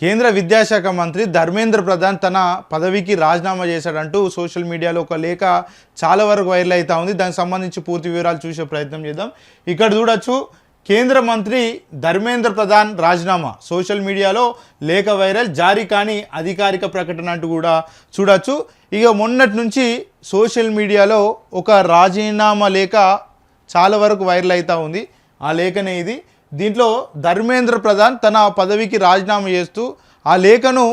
కేంద్ర విద్యాశాఖ మంత్రి ధర్మేంద్ర ప్రధాన్ తన పదవికి రాజీనామా చేశాడంటూ సోషల్ మీడియాలో ఒక లేఖ చాలా వరకు వైరల్ అవుతా ఉంది. దానికి సంబంధించి పూర్తి వివరాలు చూసే ప్రయత్నం చేద్దాం. ఇక్కడ చూడొచ్చు, కేంద్ర మంత్రి ధర్మేంద్ర ప్రధాన్ రాజీనామా, సోషల్ మీడియాలో లేఖ వైరల్, జారీ కాని అధికారిక ప్రకటన అంటూ కూడా చూడొచ్చు. ఇక మొన్నటి నుంచి సోషల్ మీడియాలో ఒక రాజీనామా లేఖ చాలా వరకు వైరల్ అవుతూ ఉంది. ఆ లేఖనే ఇది. దీంట్లో ధర్మేంద్ర ప్రధాన్ తన పదవికి రాజీనామా చేస్తూ ఆ లేఖను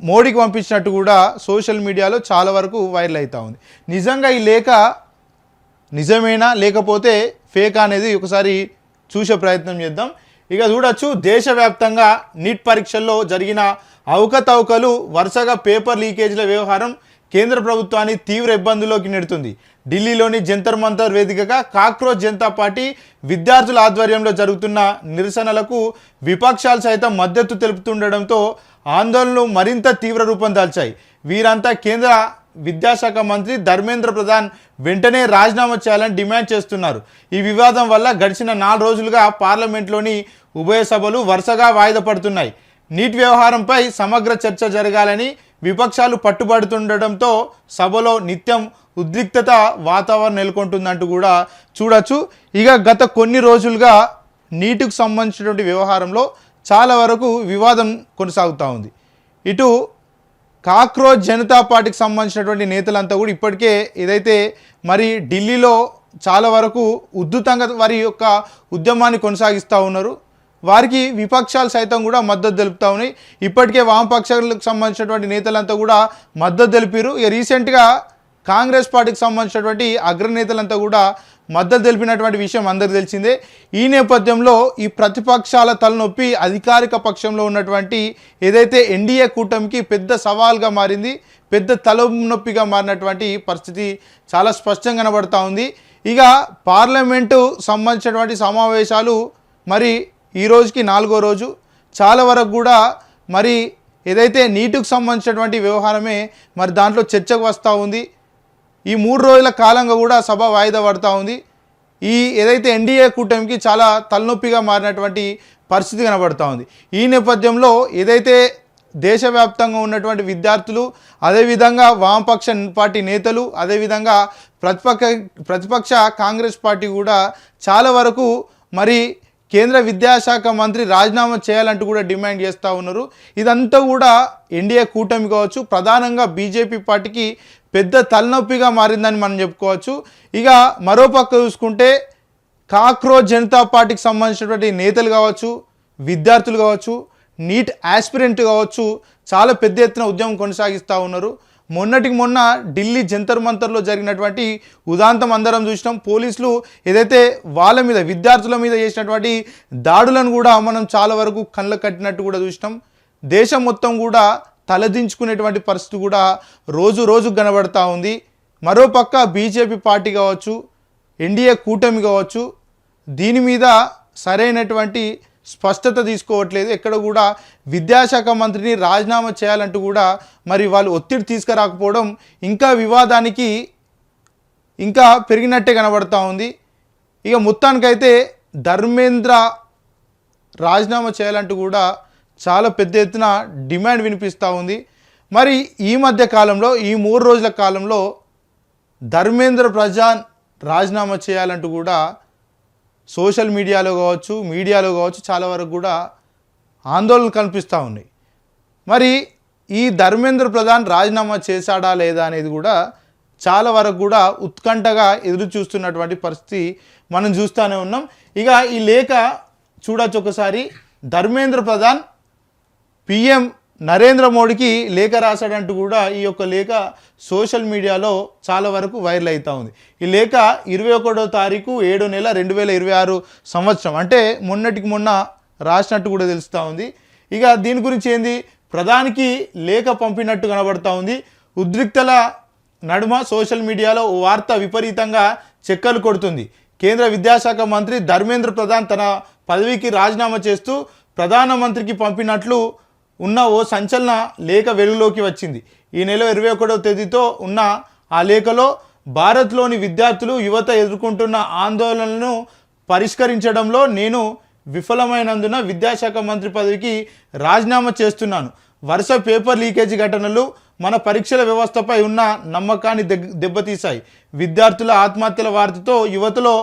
మోడీకి పంపించినట్టు కూడా సోషల్ మీడియాలో చాలా వరకు వైరల్ అవుతూ ఉంది. నిజంగా ఈ లేఖ నిజమేనా లేకపోతే ఫేక్ అనేది ఒకసారి చూసే ప్రయత్నం చేద్దాం. ఇక చూడొచ్చు, దేశవ్యాప్తంగా నీట్ పరీక్షల్లో జరిగిన అవకతవకలు, వరుసగా పేపర్ లీకేజీల వ్యవహారం కేంద్ర ప్రభుత్వాన్ని తీవ్ర ఇబ్బందుల్లోకి నెడుతుంది. ఢిల్లీలోని జంతర్ మంతర్ వేదికగా కాక్రోచ్ జనతా పార్టీ విద్యార్థుల ఆధ్వర్యంలో జరుగుతున్న నిరసనలకు విపక్షాలు సైతం మద్దతు తెలుపుతుండడంతో ఆందోళనలు మరింత తీవ్ర రూపం దాల్చాయి. వీరంతా కేంద్ర విద్యాశాఖ మంత్రి ధర్మేంద్ర ప్రధాన్ వెంటనే రాజీనామా చేయాలని డిమాండ్ చేస్తున్నారు. ఈ వివాదం వల్ల గడిచిన 4 రోజులుగా పార్లమెంట్లోని ఉభయ సభలు వరుసగా వాయిదా పడుతున్నాయి. నీట్ వ్యవహారంపై సమగ్ర చర్చ జరగాలని విపక్షాలు పట్టుబడుతుండటంతో సభలో నిత్యం ఉద్రిక్తత వాతావరణం నెలకొంటుందంటూ కూడా చూడొచ్చు. ఇక గత కొన్ని రోజులుగా నీటికి సంబంధించినటువంటి వ్యవహారంలో చాలా వరకు వివాదం కొనసాగుతూ ఉంది. ఇటు కాక్రోచ్ జనతా పార్టీకి సంబంధించినటువంటి నేతలంతా కూడా ఇప్పటికే ఏదైతే మరి ఢిల్లీలో చాలా వరకు ఉద్ధృతంగా వారి యొక్క ఉద్యమాన్ని కొనసాగిస్తూ ఉన్నారు. వారికి విపక్షాలు సైతం కూడా మద్దతు తెలుపుతూ ఉన్నాయి. ఇప్పటికే వామపక్షాలకు సంబంధించినటువంటి నేతలంతా కూడా మద్దతు తెలిపారు. రీసెంట్గా కాంగ్రెస్ పార్టీకి సంబంధించినటువంటి అగ్రనేతలంతా కూడా మద్దతు తెలిపినటువంటి విషయం అందరికీ తెలిసిందే. ఈ నేపథ్యంలో ఈ ప్రతిపక్షాల తలనొప్పి అధికారిక పక్షంలో ఉన్నటువంటి ఏదైతే ఎన్డీఏ కూటమికి పెద్ద సవాల్గా మారింది, పెద్ద తలనొప్పిగా మారినటువంటి పరిస్థితి చాలా స్పష్టంగా కనబడుతూ ఉంది. ఇక పార్లమెంటు సంబంధించినటువంటి సమావేశాలు మరి ఈ రోజుకి 4వ రోజు. చాలా వరకు కూడా మరి ఏదైతే నీటికి సంబంధించినటువంటి వ్యవహారమే మరి దాంట్లో చర్చకు వస్తూ ఉంది. ఈ 3 రోజుల కాలంగా కూడా సభ వాయిదా పడుతూ ఉంది. ఈ ఏదైతే ఎన్డీఏ కూటమికి చాలా తలనొప్పిగా మారినటువంటి పరిస్థితి కనబడుతూ ఉంది. ఈ నేపథ్యంలో ఏదైతే దేశవ్యాప్తంగా ఉన్నటువంటి విద్యార్థులు, అదేవిధంగా వామపక్ష పార్టీ నేతలు, అదేవిధంగా ప్రతిపక్ష కాంగ్రెస్ పార్టీ కూడా చాలా వరకు మరి కేంద్ర విద్యాశాఖ మంత్రి రాజీనామా చేయాలంటూ కూడా డిమాండ్ చేస్తూ ఉన్నారు. ఇదంతా కూడా ఎన్డీఏ కూటమి కావచ్చు, ప్రధానంగా బీజేపీ పార్టీకి పెద్ద తలనొప్పిగా మారిందని మనం చెప్పుకోవచ్చు. ఇక మరోపక్క చూసుకుంటే కాక్రోచ్ జనతా పార్టీకి సంబంధించినటువంటి నేతలు కావచ్చు, విద్యార్థులు కావచ్చు, నీట్ ఆస్పిరెంట్ కావచ్చు, చాలా పెద్ద ఎత్తున ఉద్యమం కొనసాగిస్తూ ఉన్నారు. మొన్నటికి మొన్న ఢిల్లీ జంతర్ మంతర్లో జరిగినటువంటి ఉదాంతం అందరం చూసినాం. పోలీసులు ఏదైతే వాళ్ళ మీద విద్యార్థుల మీద చేసినటువంటి దాడులను కూడా మనం చాలా వరకు కళ్ళ కట్టినట్టు కూడా చూసినాం. దేశం మొత్తం కూడా తలదించుకునేటువంటి పరిస్థితి కూడా రోజు రోజు కనబడతా ఉంది. మరోపక్క బీజేపీ పార్టీ కావచ్చు, ఎన్డీఏ కూటమి కావచ్చు, దీని మీద సరైనటువంటి స్పష్టత తీసుకోవట్లేదు. ఎక్కడ కూడా విద్యాశాఖ మంత్రిని రాజీనామా చేయాలంటూ కూడా మరి వాళ్ళు ఒత్తిడి తీసుకురాకపోవడం ఇంకా వివాదానికి ఇంకా పెరిగినట్టే కనబడతా ఉంది. ఇక మొత్తానికైతే ధర్మేంద్ర రాజీనామా చేయాలంటూ కూడా చాలా పెద్ద ఎత్తున డిమాండ్ వినిపిస్తూ ఉంది. మరి ఈ మధ్య కాలంలో, ఈ 3 రోజుల కాలంలో ధర్మేంద్ర ప్రధాన్ రాజీనామా చేయాలంటూ కూడా సోషల్ మీడియాలో కావచ్చు చాలా వరకు కూడా ఆందోళనలు కనిపిస్తూ ఉన్నాయి. మరి ఈ ధర్మేంద్ర ప్రధాన్ రాజీనామా చేశాడా లేదా అనేది కూడా చాలా వరకు కూడా ఉత్కంఠగా ఎదురు చూస్తున్నటువంటి పరిస్థితి మనం చూస్తూనే ఉన్నాం. ఇక ఈ లేఖ చూడొచ్చు ఒకసారి. ధర్మేంద్ర ప్రధాన్ పిఎం నరేంద్ర మోడీకి లేఖ రాశాడంటూ కూడా ఈ యొక్క లేఖ సోషల్ మీడియాలో చాలా వరకు వైరల్ అవుతూ ఉంది. ఈ లేఖ 21వ తారీఖు 7వ నెల 2026 సంవత్సరం, అంటే మొన్నటికి మొన్న రాసినట్టు కూడా తెలుస్తూ ఉంది. ఇక దీని గురించి ఏంది, ప్రధానికి లేఖ పంపినట్టు కనబడుతూ ఉంది. ఉద్రిక్తల నడుమ సోషల్ మీడియాలో ఓ వార్త విపరీతంగా చెక్కలు కొడుతుంది. కేంద్ర విద్యాశాఖ మంత్రి ధర్మేంద్ర ప్రధాన్ తన పదవికి రాజీనామా చేస్తూ ప్రధానమంత్రికి పంపినట్లు ఉన్న ఓ సంచలన లేఖ వెలుగులోకి వచ్చింది. ఈ నెల 21వ తేదీతో ఉన్న ఆ లేఖలో భారత్లోని విద్యార్థులు, యువత ఎదుర్కొంటున్న ఆందోళనలను పరిష్కరించడంలో నేను విఫలమైనందున విద్యాశాఖ మంత్రి పదవికి రాజీనామా చేస్తున్నాను. వరుస పేపర్ లీకేజీ ఘటనలు మన పరీక్షల వ్యవస్థపై ఉన్న నమ్మకాన్ని దెబ్బతీశాయి. విద్యార్థుల ఆత్మహత్యల వార్తతో యువతలో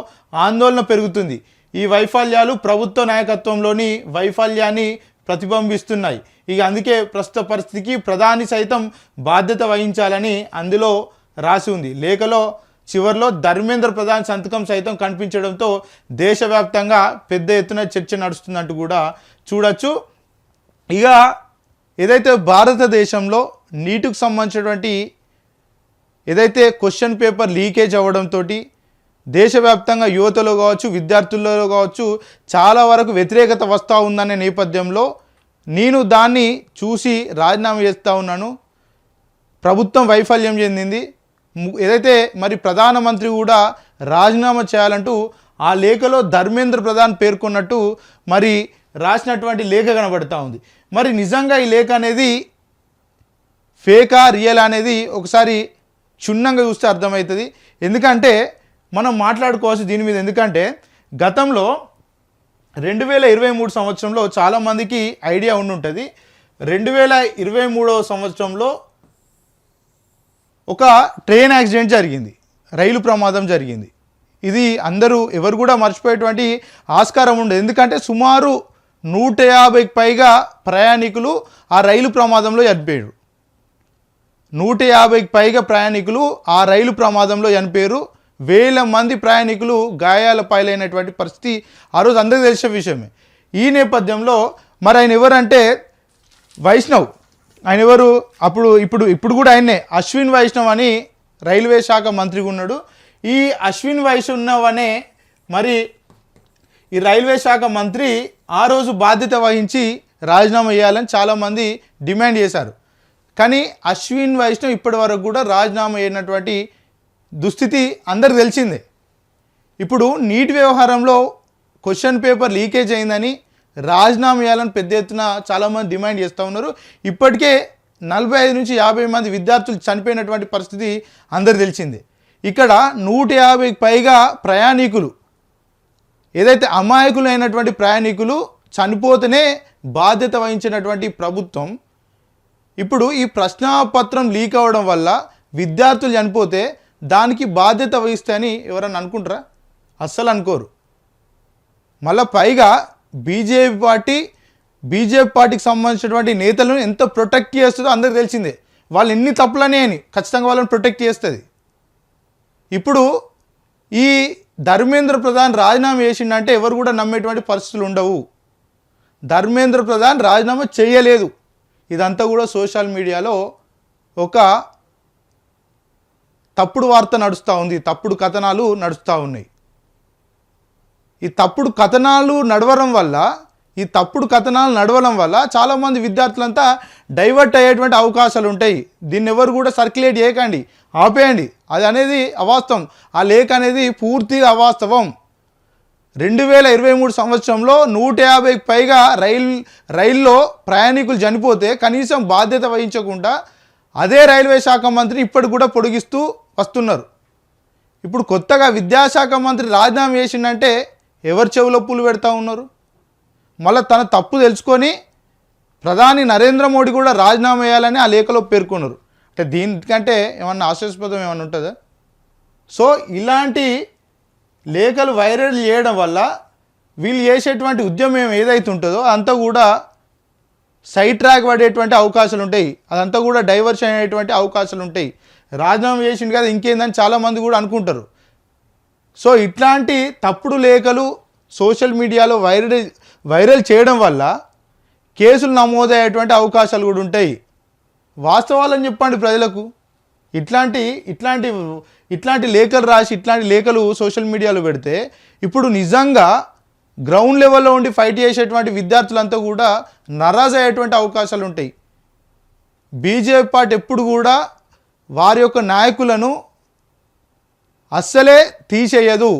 ఆందోళన పెరుగుతుంది. ఈ వైఫల్యాలు ప్రభుత్వ నాయకత్వంలోని వైఫల్యాన్ని ప్రతిబింబిస్తున్నాయి. ఇక అందుకే ప్రస్తుత పరిస్థితికి ప్రధాని సైతం బాధ్యత వహించాలని అందులో రాసి ఉంది. లేఖలో చివరిలో ధర్మేంద్ర ప్రధాన్ సంతకం సైతం కనిపించడంతో దేశవ్యాప్తంగా పెద్ద ఎత్తున చర్చ నడుస్తున్నట్టు కూడా చూడొచ్చు. ఇక ఏదైతే భారతదేశంలో నీటికి సంబంధించినటువంటి ఏదైతే క్వశ్చన్ పేపర్ లీకేజ్ అవ్వడంతో దేశవ్యాప్తంగా యువతలో కావచ్చు, విద్యార్థుల్లో కావచ్చు చాలా వరకు వ్యతిరేకత వస్తూ ఉందనే నేపథ్యంలో నేను దాన్ని చూసి రాజీనామా చేస్తూ ఉన్నాను. ప్రభుత్వం వైఫల్యం చెందింది. ఏదైతే మరి ప్రధానమంత్రి కూడా రాజీనామా చేయాలంటూ ఆ లేఖలో ధర్మేంద్ర ప్రధాన్ పేర్కొన్నట్టు మరి రాసినటువంటి లేఖ కనబడుతూ ఉంది. మరి నిజంగా ఈ లేఖ అనేది ఫేకా రియల్ అనేది ఒకసారి క్షుణ్ణంగా చూస్తే అర్థమవుతుంది. ఎందుకంటే మనం మాట్లాడుకోవచ్చు దీని మీద. ఎందుకంటే గతంలో 2023 సంవత్సరంలో చాలామందికి ఐడియా ఉండుంటుంది. 2023 సంవత్సరంలో ఒక ట్రైన్ యాక్సిడెంట్ జరిగింది, రైలు ప్రమాదం జరిగింది. ఇది అందరూ ఎవరు కూడా మర్చిపోయేటువంటి ఆస్కారం ఉండదు. ఎందుకంటే సుమారు 150కి పైగా ప్రయాణికులు ఆ రైలు ప్రమాదంలో చనిపోయారు. 150కి పైగా ప్రయాణికులు ఆ రైలు ప్రమాదంలో చనిపోయారు. వేల మంది ప్రయాణికులు గాయాల పాలైనటువంటి పరిస్థితి ఆ రోజు అందరికీ తెలిసిన విషయమే. ఈ నేపథ్యంలో మరి ఆయన ఎవరంటే వైష్ణవ్. ఆయన ఎవరు? ఇప్పుడు కూడా ఆయన్నే అశ్విన్ వైష్ణవ్ అని రైల్వే శాఖ మంత్రిగా ఉన్నాడు. ఈ అశ్విన్ వైష్ణవ్ అనే మరి ఈ రైల్వే శాఖ మంత్రి ఆ రోజు బాధ్యత వహించి రాజీనామా చేయాలని చాలామంది డిమాండ్ చేశారు. కానీ అశ్విన్ వైష్ణవ్ ఇప్పటి వరకు కూడా రాజీనామా అయినటువంటి దుస్థితి అందరికి తెలిసిందే. ఇప్పుడు నీటి వ్యవహారంలో క్వశ్చన్ పేపర్ లీకేజ్ అయిందని రాజీనామా చేయాలని పెద్ద ఎత్తున చాలామంది డిమాండ్ చేస్తూ ఉన్నారు. ఇప్పటికే 45 నుంచి 50 మంది విద్యార్థులు చనిపోయినటువంటి పరిస్థితి అందరికి తెలిసిందే. ఇక్కడ 150కి పైగా ప్రయాణికులు, ఏదైతే అమాయకులు అయినటువంటి ప్రయాణికులు చనిపోతేనే బాధ్యత వహించినటువంటి ప్రభుత్వం ఇప్పుడు ఈ ప్రశ్నాపత్రం లీక్ అవ్వడం వల్ల విద్యార్థులు చనిపోతే దానికి బాధ్యత వహిస్తాయని ఎవరన్నా అనుకుంటారా? అస్సలు అనుకోరు. మళ్ళీ పైగా బీజేపీ పార్టీకి సంబంధించినటువంటి నేతలను ఎంత ప్రొటెక్ట్ చేస్తుందో అందరికి తెలిసిందే. వాళ్ళు ఎన్ని తప్పులనే అని ఖచ్చితంగా వాళ్ళని ప్రొటెక్ట్ చేస్తుంది. ఇప్పుడు ఈ ధర్మేంద్ర ప్రధాన్ రాజీనామా చేసిండంటే ఎవరు కూడా నమ్మేటువంటి పరిస్థితులు ఉండవు. ధర్మేంద్ర ప్రధాన్ రాజీనామా చేయలేదు. ఇదంతా కూడా సోషల్ మీడియాలో ఒక తప్పుడు వార్త నడుస్తూ ఉంది, తప్పుడు కథనాలు నడుస్తూ ఉన్నాయి. ఈ తప్పుడు కథనాలు నడవడం వల్ల చాలామంది విద్యార్థులంతా డైవర్ట్ అయ్యేటువంటి అవకాశాలు ఉంటాయి. దీన్ని ఎవరు కూడా సర్క్యులేట్ చేయకండి, ఆపేయండి. అది అనేది అవాస్తవం. ఆ లేఖ అనేది పూర్తిగా అవాస్తవం. 2023 సంవత్సరంలో 150కి పైగా రైల్లో ప్రయాణికులు చనిపోతే కనీసం బాధ్యత వహించకుండా అదే రైల్వే శాఖ మంత్రి ఇప్పటికి కూడా పొడిగిస్తూ వస్తున్నారు. ఇప్పుడు కొత్తగా విద్యాశాఖ మంత్రి రాజీనామా చేసిందంటే ఎవరు చెవులో పూలు పెడతా ఉన్నారు? మళ్ళీ తన తప్పు తెలుసుకొని ప్రధాని నరేంద్ర మోడీ కూడా రాజీనామా చేయాలని ఆ లేఖలో పేర్కొన్నారు. అంటే దీనికంటే ఏమన్నా ఆశాస్పదం ఏమన్నా ఉంటుందా? సో ఇలాంటి లేఖలు వైరల్ చేయడం వల్ల వీళ్ళు చేసేటువంటి ఉద్యమం ఏదైతే ఉంటుందో అంతా కూడా సైడ్ ట్రాక్ పడేటువంటి అవకాశాలు ఉంటాయి. అదంతా కూడా డైవర్షన్ అయ్యేటువంటి అవకాశాలు ఉంటాయి. రాజీనామా చేసింది కదా ఇంకేందని చాలామంది కూడా అనుకుంటారు. సో ఇట్లాంటి తప్పుడు లేఖలు సోషల్ మీడియాలో వైరల్ చేయడం వల్ల కేసులు నమోదయ్యేటువంటి అవకాశాలు కూడా ఉంటాయి. వాస్తవాలని చెప్పండి ప్రజలకు. ఇట్లాంటి లేఖలు రాసి ఇట్లాంటి లేఖలు సోషల్ మీడియాలో పెడితే ఇప్పుడు నిజంగా గ్రౌండ్ లెవెల్లో ఉండి ఫైట్ చేసేటువంటి విద్యార్థులంతా కూడా నరాజ్ అయ్యేటువంటి అవకాశాలు ఉంటాయి. బీజేపీ పార్టీ ఎప్పుడు కూడా వారి యొక్క నాయకులను అస్సలే తీసేయదు.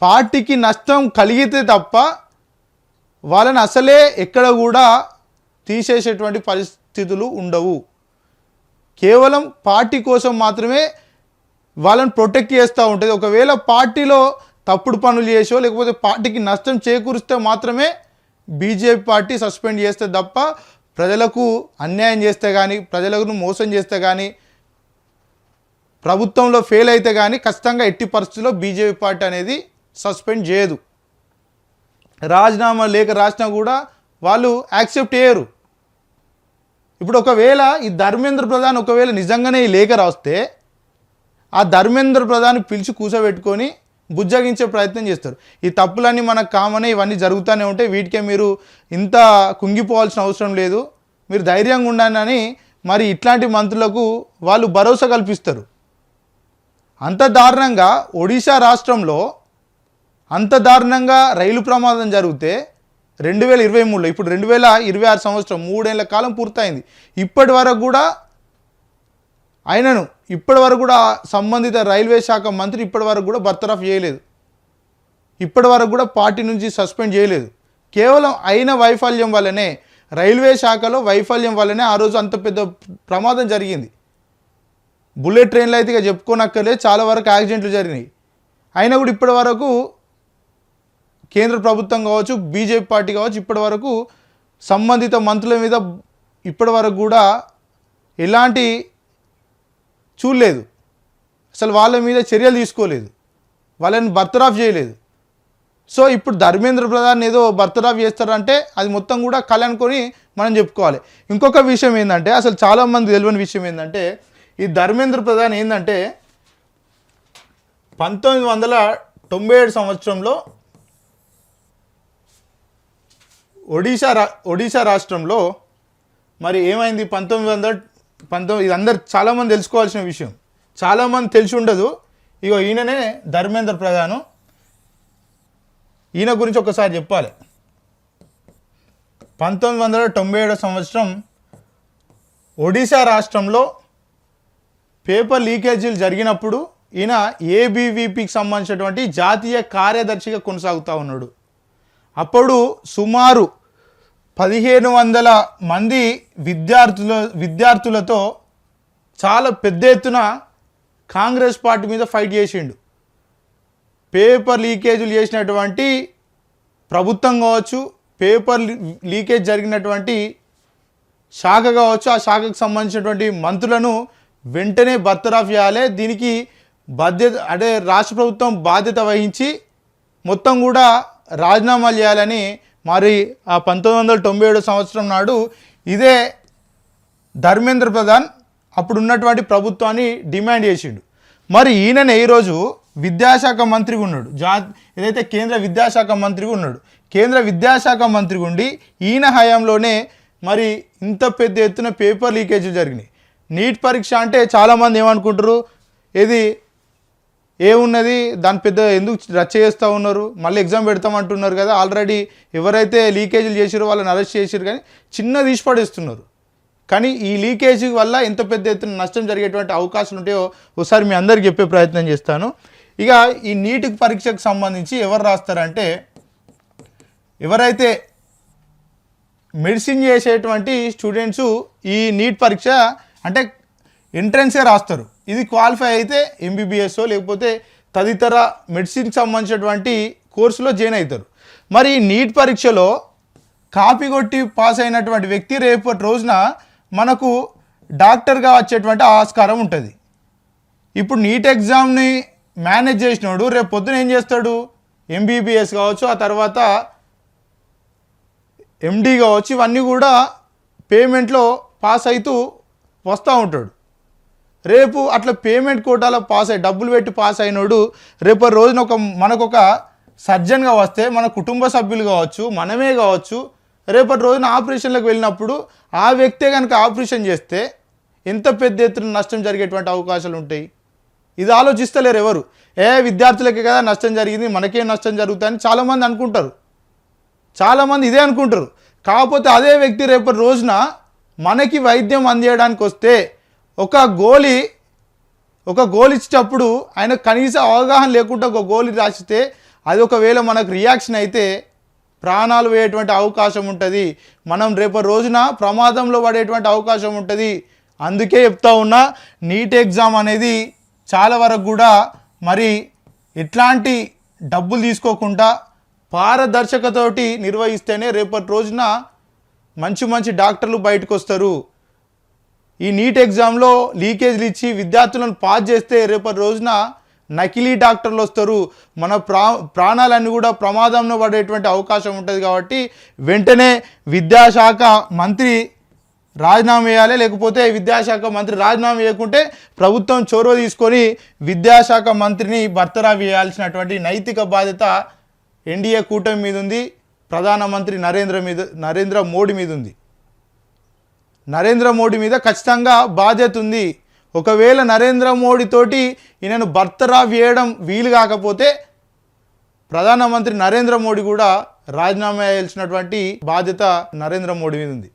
పార్టీకి నష్టం కలిగితే తప్ప వాళ్ళని అసలే ఎక్కడ కూడా తీసేసేటువంటి పరిస్థితులు ఉండవు. కేవలం పార్టీ కోసం మాత్రమే వాళ్ళని ప్రొటెక్ట్ చేస్తూ ఉంటుంది. ఒకవేళ పార్టీలో తప్పుడు పనులు చేసో లేకపోతే పార్టీకి నష్టం చేకూరిస్తే మాత్రమే బీజేపీ పార్టీ సస్పెండ్ చేస్తే తప్ప ప్రజలకు అన్యాయం చేస్తే కానీ ప్రజలను మోసం చేస్తే కానీ ప్రభుత్వంలో ఫెయిల్ అయితే కానీ ఖచ్చితంగా ఎట్టి పరిస్థితుల్లో బీజేపీ పార్టీ అనేది సస్పెండ్ చేయదు. రాజీనామా లేఖ రాసినా కూడా వాళ్ళు యాక్సెప్ట్ చేయరు. ఇప్పుడు ఒకవేళ ఈ ధర్మేంద్ర ప్రధాన్ ఒకవేళ నిజంగానే ఈ లేఖ రాస్తే ఆ ధర్మేంద్ర ప్రధాన్ పిలిచి కూర్చోబెట్టుకొని బుజ్జగించే ప్రయత్నం చేస్తారు. ఈ తప్పులన్నీ మనకు కామనే, ఇవన్నీ జరుగుతూనే ఉంటాయి, వీటికే మీరు ఇంత కుంగిపోవాల్సిన అవసరం లేదు, మీరు ధైర్యంగా ఉండాలని మరి ఇట్లాంటి మంత్రులకు వాళ్ళు భరోసా కల్పిస్తారు. అంత దారుణంగా ఒడిశా రాష్ట్రంలో అంత దారుణంగా రైలు ప్రమాదం జరిగితే 2023లో ఇప్పుడు 2026 సంవత్సరం 3 ఏళ్ల కాలం పూర్తయింది. ఇప్పటి వరకు కూడా సంబంధిత రైల్వే శాఖ మంత్రి ఇప్పటి వరకు కూడా బర్తరఫ్ చేయలేదు, ఇప్పటి వరకు కూడా పార్టీ నుంచి సస్పెండ్ చేయలేదు. కేవలం అయిన వైఫల్యం వల్లనే, రైల్వే శాఖలో వైఫల్యం వల్లనే ఆ రోజు అంత పెద్ద ప్రమాదం జరిగింది. బుల్లెట్ ట్రైన్లు అయితే ఇక చెప్పుకోనక్కర్లేదు, చాలా వరకు యాక్సిడెంట్లు జరిగినాయి. అయినా కూడా ఇప్పటి వరకు కేంద్ర ప్రభుత్వం కావచ్చు, బీజేపీ పార్టీ కావచ్చు, ఇప్పటి వరకు సంబంధిత మంత్రుల మీద ఇప్పటి వరకు కూడా ఎలాంటి చూడలేదు, అసలు వాళ్ళ మీద చర్యలు తీసుకోలేదు, వాళ్ళని బర్తరాఫ్ చేయలేదు. సో ఇప్పుడు ధర్మేంద్ర ప్రధాన్ ఏదో బర్తరాఫ్ చేస్తారంటే అది మొత్తం కూడా కళ అనుకొని మనం చెప్పుకోవాలి. ఇంకొక విషయం ఏంటంటే, అసలు చాలామంది తెలియని విషయం ఏంటంటే, ఈ ధర్మేంద్ర ప్రధాన్ ఏంటంటే 1997 సంవత్సరంలో ఒడిశా రాష్ట్రంలో మరి ఏమైంది, 1919 ఇది అందరు చాలామంది తెలుసుకోవాల్సిన విషయం, చాలామంది తెలిసి ఉండదు. ఇగో ఈయననే ధర్మేంద్ర ప్రధాన్, ఈయన గురించి ఒకసారి చెప్పాలి. 1997 సంవత్సరం ఒడిశా రాష్ట్రంలో పేపర్ లీకేజీలు జరిగినప్పుడు ఈయన ఏబీవీపీకి సంబంధించినటువంటి జాతీయ కార్యదర్శిగా కొనసాగుతూ ఉన్నాడు. అప్పుడు సుమారు 1500 మంది విద్యార్థులతో చాలా పెద్ద ఎత్తున కాంగ్రెస్ పార్టీ మీద ఫైట్ చేసిండు. పేపర్ లీకేజీలు చేసినటువంటి ప్రభుత్వం కావచ్చు, పేపర్ లీకేజ్ జరిగినటువంటి శాఖ కావచ్చు, ఆ శాఖకు సంబంధించినటువంటి మంత్రులను వెంటనే బర్తరాఫ్ చేయాలి, దీనికి బాధ్యత అంటే రాష్ట్ర ప్రభుత్వం బాధ్యత వహించి మొత్తం కూడా రాజీనామాలు చేయాలని మరి ఆ 1997 సంవత్సరం నాడు ఇదే ధర్మేంద్ర ప్రధాన్ అప్పుడు ఉన్నటువంటి ప్రభుత్వాన్ని డిమాండ్ చేసిండు. మరి ఈయననే ఈరోజు విద్యాశాఖ మంత్రిగా ఉన్నాడు, ఏదైతే కేంద్ర విద్యాశాఖ మంత్రిగా ఉన్నాడు. కేంద్ర విద్యాశాఖ మంత్రిగా ఉండి ఈయన హయాంలోనే మరి ఇంత పెద్ద ఎత్తున పేపర్ లీకేజ్ జరిగినాయి. నీట్ పరీక్ష అంటే చాలామంది ఏమనుకుంటారు, ఏది ఏమున్నది దాని పెద్ద ఎందుకు రచ్చ చేస్తూ ఉన్నారు, మళ్ళీ ఎగ్జామ్ పెడతామంటున్నారు కదా, ఆల్రెడీ ఎవరైతే లీకేజీలు చేసారో వాళ్ళని అరెస్ట్ చేసారు, కానీ చిన్న తీసి పడేస్తున్నారు. కానీ ఈ లీకేజీ వల్ల ఎంత పెద్ద ఎత్తున నష్టం జరిగేటువంటి అవకాశాలు ఉంటాయో ఒకసారి మీ అందరికి చెప్పే ప్రయత్నం చేస్తాను. ఇక ఈ నీట్ పరీక్షకు సంబంధించి ఎవరు రాస్తారంటే, ఎవరైతే మెడిసిన్ చేసేటువంటి స్టూడెంట్స్ ఈ నీట్ పరీక్ష అంటే ఎంట్రన్సే రాస్తారు. ఇది క్వాలిఫై అయితే ఎంబీబీఎస్ లేకపోతే తదితర మెడిసిన్కి సంబంధించినటువంటి కోర్సులో జాయిన్ అవుతారు. మరి ఈ నీట్ పరీక్షలో కాపీ కొట్టి పాస్ అయినటువంటి వ్యక్తి రేపటి రోజున మనకు డాక్టర్గా వచ్చేటువంటి ఆస్కారం ఉంటుంది. ఇప్పుడు నీట్ ఎగ్జామ్ని మేనేజ్ చేసినాడు రేపు పొద్దున ఏం చేస్తాడు, ఎంబీబీఎస్ కావచ్చు, ఆ తర్వాత ఎండి కావచ్చు, ఇవన్నీ కూడా పేమెంట్లో పాస్ అవుతూ వస్తూ ఉంటాడు. రేపు అట్లా పేమెంట్ కోటాలో పాస్ అయ్యి డబ్బులు పెట్టి పాస్ అయినోడు రేపు రోజున మనకొక సర్జన్గా వస్తే మన కుటుంబ సభ్యులు కావచ్చు, మనమే కావచ్చు, రేపటి రోజున ఆపరేషన్లకు వెళ్ళినప్పుడు ఆ వ్యక్తే కనుక ఆపరేషన్ చేస్తే ఎంత పెద్ద ఎత్తున నష్టం జరిగేటువంటి అవకాశాలు ఉంటాయి. ఇది ఆలోచిస్తలేరు ఎవరు. విద్యార్థులకే కదా నష్టం జరిగింది, మనకేం నష్టం జరుగుతుందని చాలామంది అనుకుంటారు, చాలామంది ఇదే అనుకుంటారు. కాకపోతే అదే వ్యక్తి రేపటి రోజున మనకి వైద్యం అందించడానికి వస్తే ఒక గోళీ ఇచ్చేటప్పుడు ఆయన కనీస అవగాహన లేకుండా ఒక గోళీ రాసితే అది ఒకవేళ మనకు రియాక్షన్ అయితే ప్రాణాలు పోయేటువంటి అవకాశం ఉంటుంది, మనం రేపటి రోజున ప్రమాదంలో పడేటువంటి అవకాశం ఉంటుంది. అందుకే చెప్తా ఉన్నా, నీట్ ఎగ్జామ్ అనేది చాలా వరకు కూడా మరి ఎట్లాంటి డబ్బులు తీసుకోకుండా పారదర్శకతోటి నిర్వహిస్తేనే రేపటి రోజున మంచి మంచి డాక్టర్లు బయటకు వస్తారు. ఈ నీట్ ఎగ్జామ్లో లీకేజ్లు ఇచ్చి విద్యార్థులను పాస్ చేస్తే రేపటి రోజున నకిలీ డాక్టర్లు వస్తారు. మన ప్రాణాలన్నీ కూడా ప్రమాదంలో పడేటువంటి అవకాశం ఉంటుంది. కాబట్టి వెంటనే విద్యాశాఖ మంత్రి రాజీనామా చేయాలి. లేకపోతే విద్యాశాఖ మంత్రి రాజీనామా చేయకుంటే ప్రభుత్వం చొరవ తీసుకొని విద్యాశాఖ మంత్రిని బర్తరఫ్ చేయాల్సినటువంటి నైతిక బాధ్యత ఎన్డీఏ కూటమి మీద ఉంది. ప్రధానమంత్రి నరేంద్ర మోడీ మీద ఉంది. నరేంద్ర మోడీ మీద ఖచ్చితంగా బాధ్యత ఉంది. ఒకవేళ నరేంద్ర మోడీ తోటి ఈయనను బర్తరఫ్ చేయడం వీలు కాకపోతే ప్రధానమంత్రి నరేంద్ర మోడీ కూడా రాజీనామా చేయాల్సినటువంటి బాధ్యత నరేంద్ర మోడీ మీద ఉంది.